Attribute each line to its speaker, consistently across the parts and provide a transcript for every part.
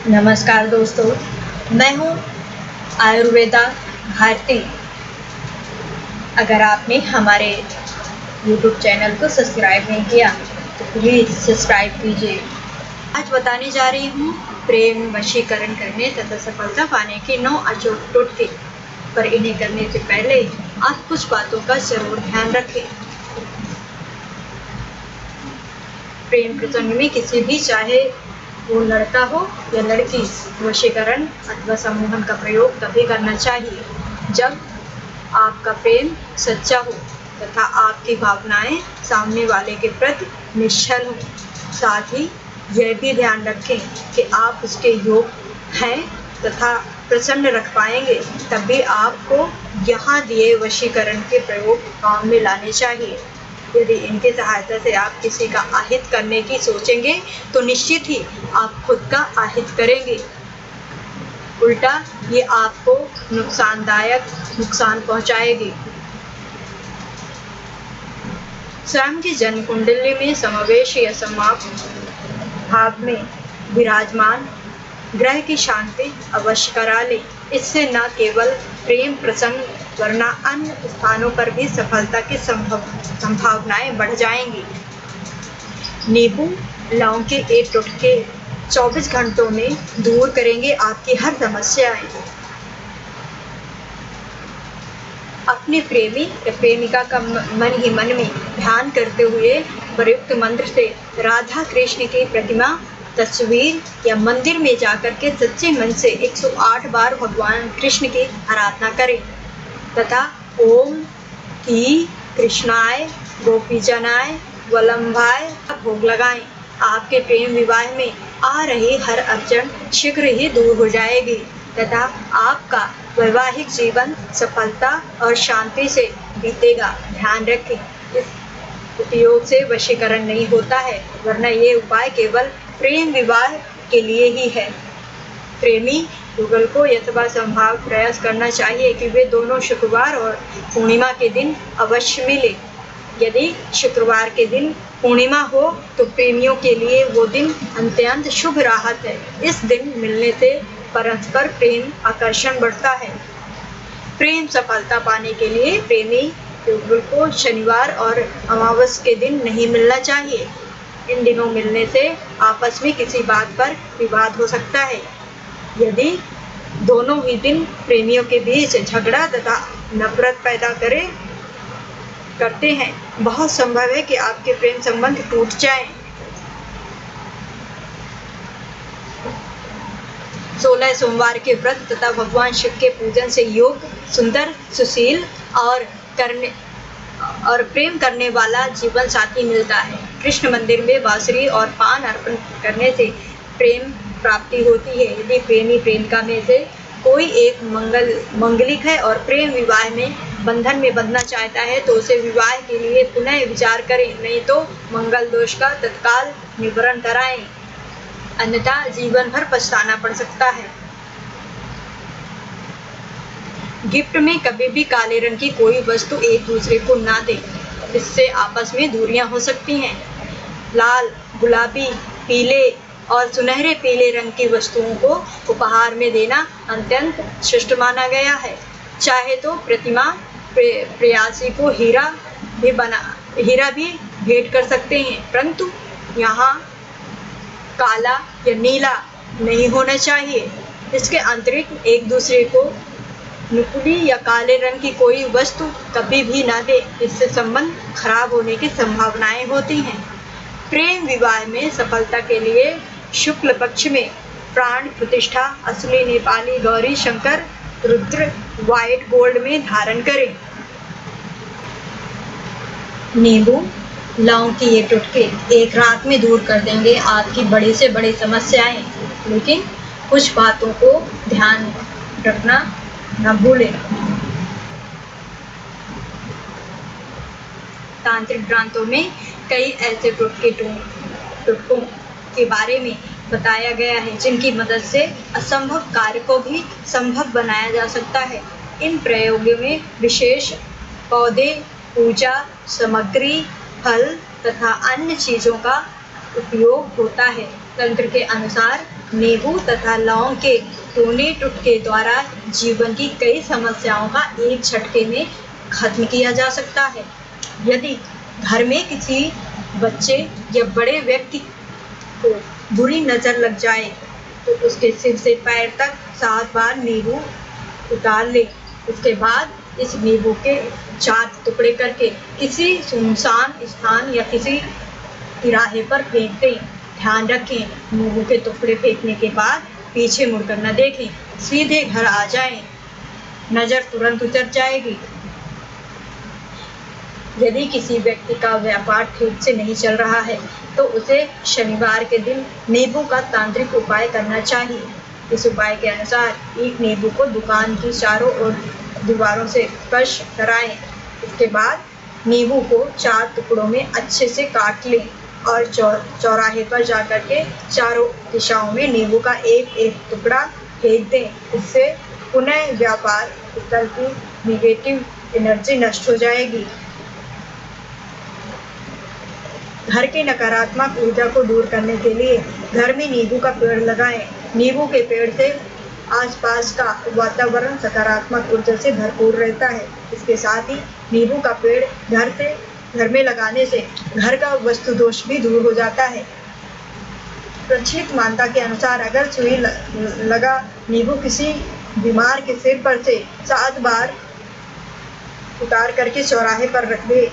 Speaker 1: नमस्कार दोस्तों, मैं हूँ आयुर्वेदा भारती। अगर आपने हमारे YouTube चैनल को सब्सक्राइब नहीं किया तो प्लीज़ सब्सक्राइब कीजिए। आज बताने जा रही हूँ प्रेम वशीकरण करने तथा सफलता पाने के 9 अचूक टोटके, पर इन्हें करने से पहले आप कुछ बातों का जरूर ध्यान रखें। प्रेम प्रसंग में किसी भी, चाहे वो लड़का हो या लड़की, वशीकरण अथवा सम्मोहन का प्रयोग तभी करना चाहिए जब आपका प्रेम सच्चा हो तथा आपकी भावनाएं सामने वाले के प्रति निश्चल हो। साथ ही यह भी ध्यान रखें कि आप उसके योग हैं तथा प्रसन्न रख पाएंगे, तभी आपको यहाँ दिए वशीकरण के प्रयोग काम में लाने चाहिए। यदि इनकी सहायता से आप किसी का आहित करने की सोचेंगे तो निश्चित ही आप खुद का आहित करेंगे। उल्टा ये आपको नुकसान पहुंचाएगी। स्वयं की जन्म कुंडली में समावेश या समाप्त भाव में विराजमान ग्रह की शांति अवश्य करा ले। इससे न केवल प्रेम प्रसंग वरना अन्य स्थानों पर भी सफलता की संभावनाएं बढ़ जाएंगी। नींबू लौंग के एक टुटके 24 घंटों में दूर करेंगे आपकी हर समस्याएं। अपने प्रेमी या प्रेमिका का मन ही मन में ध्यान करते हुए प्रयुक्त मंत्र से राधा कृष्ण की प्रतिमा, तस्वीर या मंदिर में जाकर के सच्चे मन से 108 बार भगवान कृष्ण की आराधना करें तथा ओम की कृष्णाय गोपीजनाय वल्लभाय का भोग लगाएं। आपके प्रेम विवाह में आ रही हर अड़चन शीघ्र ही दूर हो जाएगी तथा आपका वैवाहिक जीवन सफलता और शांति से बीतेगा। ध्यान रखें, इस उपयोग से वशीकरण नहीं होता है, वरना ये उपाय केवल प्रेम विवाह के लिए ही है। प्रेमी युगल को यथासंभव प्रयास करना चाहिए कि वे दोनों शुक्रवार और पूर्णिमा के दिन अवश्य मिले। यदि शुक्रवार के दिन पूर्णिमा हो तो प्रेमियों के लिए वो दिन अत्यंत शुभ राहत है। इस दिन मिलने से परस्पर प्रेम आकर्षण बढ़ता है। प्रेम सफलता पाने के लिए प्रेमी युगल को शनिवार और अमावस के दिन नहीं मिलना चाहिए। इन दिनों मिलने से आपस में किसी बात पर विवाद हो सकता है। यदि दोनों ही दिन प्रेमियों के बीच झगड़ा तथा नफरत पैदा करते हैं, बहुत संभव है कि आपके प्रेम संबंध टूट जाएं। 16 सोमवार के व्रत तथा भगवान शिव के पूजन से योग, सुंदर, सुशील और प्रेम करने वाला जीवन साथी मिलता है। कृष्ण मंदिर में बांसुरी और पान अर्पण करने से प्रेम प्राप्ति होती है। यदि प्रेमी प्रेमिका में से कोई एक मंगलिक है और प्रेम विवाह में बंधन में बंधना चाहता है तो उसे विवाह के लिए पुनः विचार करें, नहीं तो मंगल दोष का तत्काल निवारण कराएं, अन्यथा जीवन भर पछताना पड़ सकता है। गिफ्ट में कभी भी काले रंग की कोई वस्तु एक दूसरे को ना दें, इससे आपस में दूरियां हो सकती हैं। लाल, गुलाबी, पीले और सुनहरे पीले रंग की वस्तुओं को उपहार में देना अत्यंत शिष्ट माना गया है। चाहे तो प्रतिमा प्रेयसी को हीरा भी भेंट कर सकते हैं, परंतु यहाँ काला या नीला नहीं होना चाहिए। इसके अतिरिक्त एक दूसरे को नुकीली या काले रंग की कोई वस्तु कभी भी ना दे, इससे संबंध खराब होने की संभावनाएं होती हैं। प्रेम विवाह में सफलता के लिए शुक्ल पक्ष में प्राण प्रतिष्ठा असली नेपाली गौरी शंकर रुद्र व्हाइट गोल्ड में धारण करें। नींबू लौंग की ये टुटके एक रात में दूर कर देंगे आपकी बड़ी से बड़ी समस्याएं, लेकिन कुछ बातों को ध्यान रखना न भूलें। तांत्रिक ग्रंथों में कई ऐसे टुटकों के बारे में बताया गया है जिनकी मदद से असंभव कार्य को भी संभव बनाया जा सकता है। इन प्रयोगों में विशेष पौधे, पूजा सामग्री, फल तथा अन्य चीजों का उपयोग होता है। तंत्र के अनुसार नींबू तथा लौंग के टूने टुटके द्वारा जीवन की कई समस्याओं का एक झटके में खत्म किया जा सकता है। यदि घर में किसी बच्चे या बड़े व्यक्ति को बुरी नज़र लग जाए तो उसके सिर से पैर तक 7 बार नींबू उतार लें। उसके बाद इस नींबू के 4 टुकड़े करके किसी सुनसान स्थान या किसी तिराहे पर फेंक दें। ध्यान रखें, नींबू के टुकड़े फेंकने के बाद पीछे मुड़कर न देखें, सीधे घर आ जाएं, नज़र तुरंत उतर जाएगी। यदि किसी व्यक्ति का व्यापार ठीक से नहीं चल रहा है तो उसे शनिवार के दिन नींबू का तांत्रिक उपाय करना चाहिए। इस उपाय के अनुसार एक नींबू को दुकान की चारों ओर दीवारों से स्पर्श कराएं। इसके बाद नींबू को 4 टुकड़ों में अच्छे से काट लें और चौराहे पर जाकर के चारों दिशाओं में नींबू का एक टुकड़ा फेंक दें। इससे पुनः व्यापार स्थल की निगेटिव एनर्जी नष्ट हो जाएगी। घर के नकारात्मक ऊर्जा को दूर करने के लिए घर में नींबू का पेड़ लगाएं। नींबू के पेड़ से आसपास का वातावरण सकारात्मक ऊर्जा से भरपूर रहता है। इसके साथ ही नींबू का पेड़ घर में लगाने से घर का वास्तु दोष भी दूर हो जाता है। प्रचलित मान्यता के अनुसार अगर सुई लगा नींबू किसी बीमार के सिर पर से 7 बार उतार करके चौराहे पर रख दे,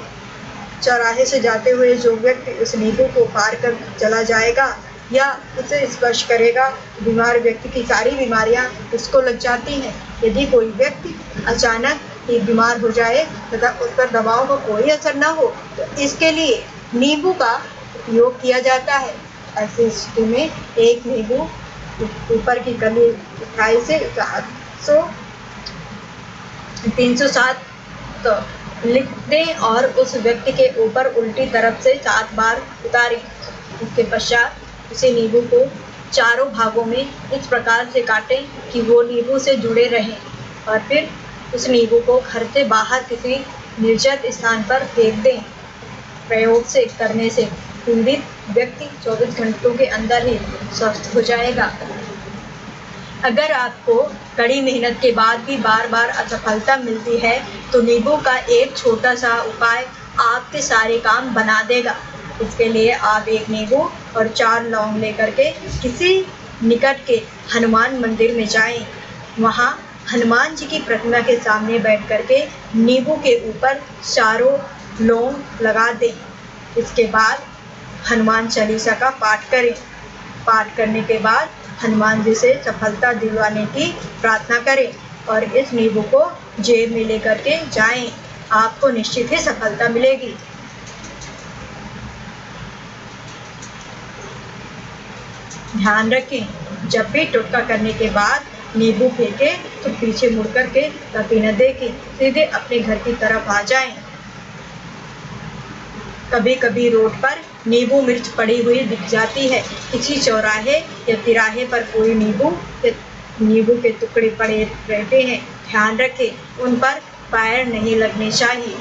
Speaker 1: चौराहे से जाते हुए जो व्यक्ति उस नींबू को पार कर चला जाएगा या उसे स्पर्श करेगा, बीमार व्यक्ति की सारी बीमारियां उसको लग जाती हैं। यदि कोई व्यक्ति अचानक ही बीमार हो जाए तथा उस पर दवाओं का कोई असर न हो तो इसके लिए नींबू का उपयोग किया जाता है। ऐसी स्थिति में एक नींबू ऊपर की कली उठाई से 307 तो लिख दें और उस व्यक्ति के ऊपर उल्टी तरफ से 7 बार उतारें। उसके पश्चात उसे नींबू को चारों भागों में इस प्रकार से काटें कि वो नींबू से जुड़े रहें और फिर उस नींबू को घर से बाहर किसी निर्जन स्थान पर फेंक दें। प्रयोग से करने से पीड़ित व्यक्ति 24 घंटों के अंदर ही स्वस्थ हो जाएगा। अगर आपको कड़ी मेहनत के बाद भी बार बार असफलता मिलती है तो नींबू का एक छोटा सा उपाय आपके सारे काम बना देगा। इसके लिए आप एक नींबू और 4 लौंग लेकर के किसी निकट के हनुमान मंदिर में जाएं। वहां हनुमान जी की प्रतिमा के सामने बैठ करके नींबू के ऊपर चारों लौंग लगा दें। इसके बाद हनुमान चालीसा का पाठ करें। पाठ करने के बाद हनुमान जी से सफलता दिलवाने की प्रार्थना करें और इस नींबू को जेब में लेकर के जाएं। आपको निश्चित ही सफलता मिलेगी। ध्यान रखें, जब भी टोटका करने के बाद नींबू फेंके तो पीछे मुड़ कर के कभी न देखें, सीधे अपने घर की तरफ आ जाएं। कभी कभी रोड पर नींबू मिर्च पड़ी हुई दिख जाती है। किसी चौराहे या तिराहे पर कोई नींबू के टुकड़े पड़े रहते हैं। ध्यान रखें, उन पर पैर नहीं लगने चाहिए।